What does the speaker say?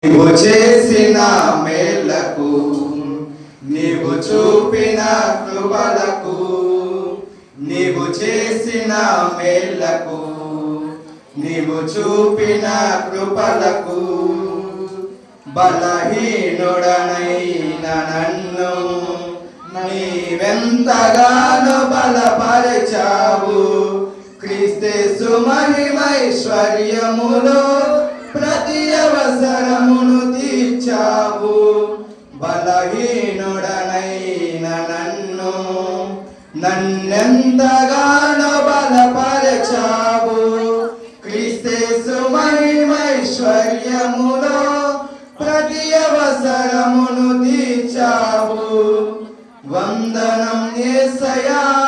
నీవు చేసిన మేళ్లకు, నీవు చూపిన కృపలకు, నీవు చేసిన మేళ్లకు, నీవు చూపిన కృపలకు, బలహీనుడనైన నన్ను నీవెంతగానో బలపరచావు. క్రీస్తు మహిమైశ్వర్యములో ప్రతి అవసరమును తీర్చావు. బలహీనుడనైన నన్నెంతగానో బలపరచావు. క్రీస్తు మహిమైశ్వర్యములో ప్రతి అవసరమును తీర్చావు. వందనం యేసయ్యా.